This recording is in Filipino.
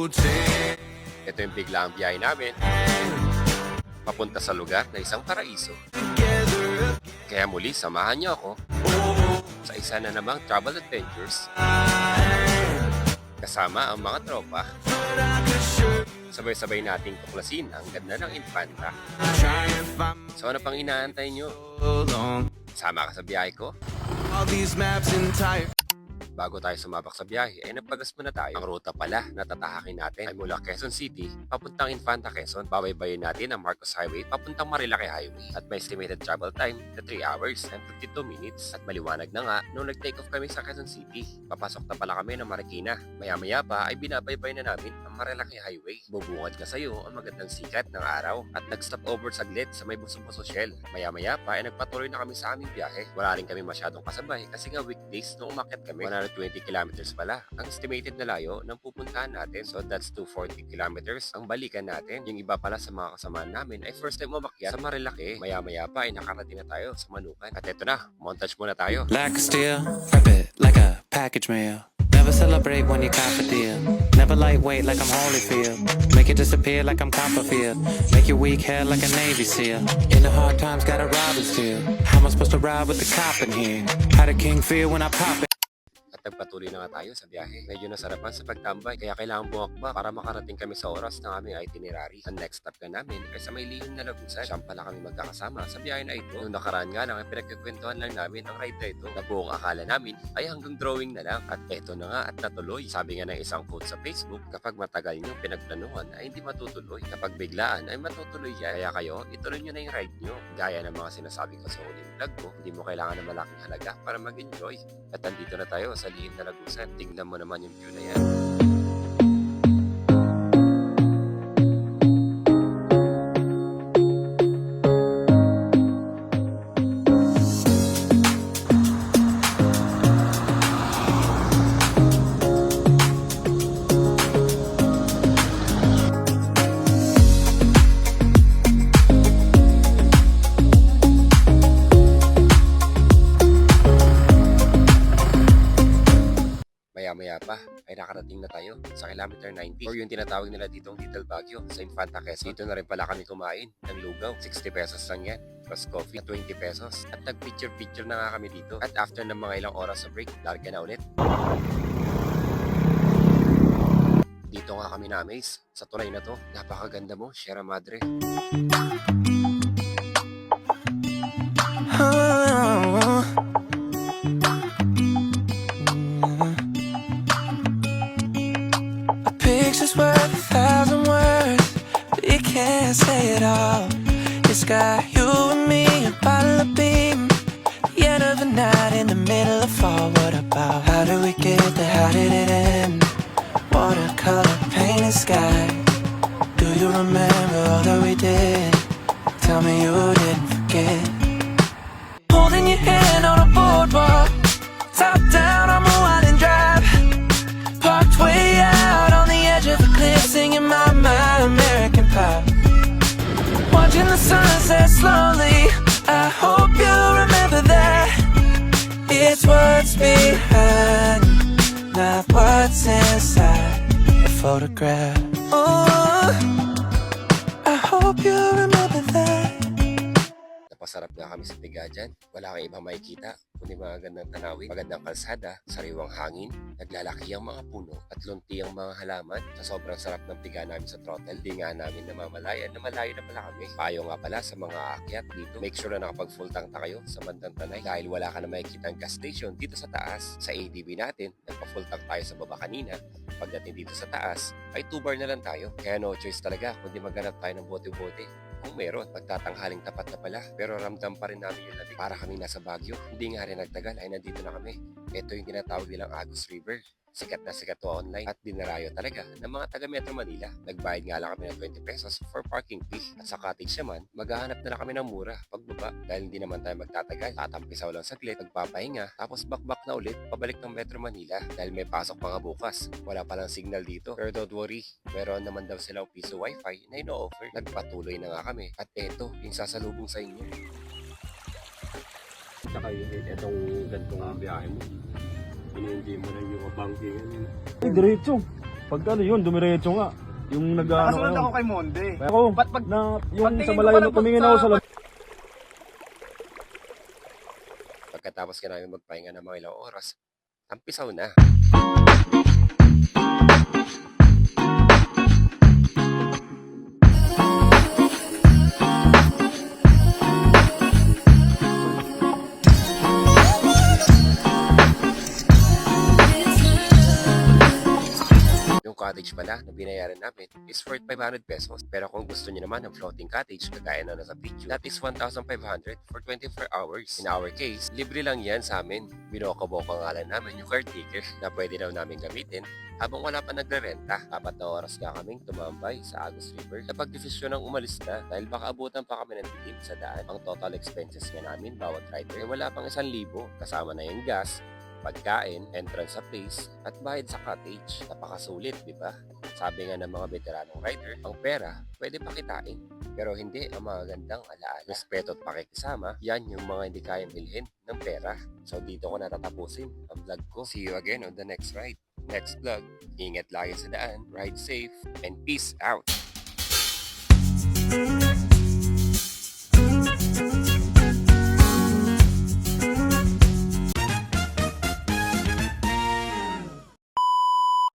Ito yung biglaang biyahe namin papunta sa lugar na isang paraiso. Kaya muli, samahan niyo ako sa isa na namang travel adventures kasama ang mga tropa. Sabay-sabay nating tuklasin ang ganda ng Infanta. So ano pang inaantay nyo? Sama ka sa biyahe ko? Bago tayo sumabak sa biyahe, ay nagpagas muna tayo. Ang ruta pala na tatahakin natin ay mula Quezon City, papuntang Infanta, Quezon. Babaybayin natin ang Marcos Highway, papuntang Marilaki Highway. At may estimated travel time na 3 hours and 52 minutes. At maliwanag na nga, nung nag-take off kami sa Quezon City, papasok na pala kami ng Marikina. Maya-maya pa ay binabaybay na namin ang Marilaki Highway. Bubungad ka sa'yo ang magandang sikat ng araw. At nag-stop over saglit sa may Busong-Buso Shell. Maya-maya pa ay nagpatuloy na kami sa aming biyahe. Wala rin kami masyadong kasabay kasi nga weekdays nung umakyat kami. 120 kilometers pala ang estimated na layo ng pupuntahan natin. So that's 240 kilometers ang balikan natin. Yung iba pala sa mga kasamaan namin ay first time umakyat sa Marilaki. Maya-maya pa ay nakarating na tayo sa Manukan. At eto na, montage muna tayo. Like a steal, wrap it like a package meal. Never celebrate when you cop a deal. Never lightweight like I'm Holyfield. Make it disappear like I'm Copperfield. Make your weak hair like a Navy SEAL. In the hard times, gotta rob and steal. How am I supposed to ride with the cop in here? How the king feel when I pop it? At nagpatuloy na nga tayo sa biyahe. Medyo nasarapan sa pagtambay kaya kailangan bumakba para makarating kami sa oras ng aming itinerary. Ang next stop na namin ay sa may lihim na Lagusan. Siyang pala kami magkakasama sa biyahe na ito. Nung nakaraan nga lang ay pinagkikwentuhan lang namin ang ride na ito na buong akala namin ay hanggang drawing na lang. At eto na nga at natuloy. Sabi nga ng isang quote sa Facebook, kapag matagal nyo pinagplanuhan ay hindi matutuloy. Kapag biglaan ay matutuloy yan. Kaya kayo, ituloy nyo na yung ride nyo. Gaya ng mga sinasabi ko sa huling vlog ko, hindi mo kailangan ng malaking halaga para mag-enjoy. At andito na tayo sa lihim na Lagusan. Tingnan mo naman yung view na yan. Maya-maya pa ay nakarating na tayo sa kilometer 90 or yung tinatawag nila ditong Little Baguio sa Infanta, Quezon. Dito na rin pala kami kumain ng lugaw. 60 pesos lang yan. Plus coffee at 20 pesos. At nag-picture-picture na nga kami dito. At after ng mga ilang oras sa break, larga na ulit. Dito nga kami na-amaze sa tulay na to. Napakaganda mo, Sierra Madre. Picture's worth 1,000 words, but it can't say it all. It's got you and me, a bottle of beam, the end of the night in the middle of fall. What about? How did we get there? How did it end? Watercolor painted sky. Do you remember all that we did? Tell me you didn't forget. Holding your hand on a boardwalk, top down on a winding drive, parked way out on the edge of a cliff, singing my American Pie. Watching the sunset slowly, I hope you remember that. It's what's behind, not what's inside the photograph. Oh, I hope you remember that. Napasarap nga kami sa tiga dyan. Wala kang ibang makikita kundi mga gandang tanawin, magandang kalsada, sariwang hangin, naglalaki ang mga puno at lunti ang mga halaman. Sa sobrang sarap ng tiga namin sa throttle, di nga namin namamalayan na malayo na pala kami. Payo nga pala sa mga aakyat dito, make sure na nakapag full tank na kayo sa bandang Tanay dahil wala ka na makikita ang gas station dito sa taas. Sa ADB natin, nagpa full tank tayo sa baba kanina. Pagdating dito sa taas, ay 2 bar na lang tayo. Kaya no choice talaga kundi maghanap tayo ng bote-bote. Kung meron, magtatanghaling tapat na pala. Pero ramdam pa rin namin yung lamig. Para kami nasa Baguio. Hindi nga rin nagtagal ay nandito na kami. Ito yung tinatawag nilang Agus River. Sikat na sikat to online at dinarayo talaga ng mga taga Metro Manila. Nagbayad nga lang kami ng 20 pesos for parking fee. At sa cottage naman, maghahanap na lang kami ng mura pagbaba dahil hindi naman tayo magtatagal. Tatampisaw lang saglit, magpapahinga, tapos bakbak na ulit pabalik ng Metro Manila dahil may pasok mga bukas. Wala palang signal dito. Pero don't worry, meron naman daw silang piso wifi na ino-offer. Nagpatuloy na nga kami at eto yung sasalubong sa inyo. Tsaka itong gantong biyahe mo. Ini-enjoy mo lang yung banking. Ay, diretso. Pag ano yun, dumiretso nga. Yung nag-ano Nakasunod kayo. ako kay Monde. Ako, Pag- na, yung pagtingin sa ko malayo pala na tumingin sa- ako sa Pagkatapos ka namin magpahinga ng mga ilang oras, tampisaw na. Yung cottage pala na binayaran namin is worth 500 pesos. Pero kung gusto niyo naman ng floating cottage kagaya na nasa picture, that is 1,500 for 24 hours. In our case, libre lang yan sa amin. Binokoboka nga lang namin yung caretaker na pwede daw namin gamitin habang wala pa nagre-renta. 4 na oras ka kaming tumambay sa Agus River. Napag-desisyon ng umalis na dahil baka abutan pa kami ng tikim sa daan. Ang total expenses nga namin bawat rider ay wala pang 1,000 kasama na yung gas, pagkain, entrance sa place, at bayad sa cottage. Napakasulit, di ba? Sabi nga ng mga veteranong rider, ang pera pwede pakitain, pero hindi ang mga gandang alaala. Respeto at pakikisama, yan yung mga hindi kayang bilhin ng pera. So dito ko natatapusin ang vlog ko. See you again on the next ride. Next vlog, ingat lagi sa daan, ride safe, and peace out!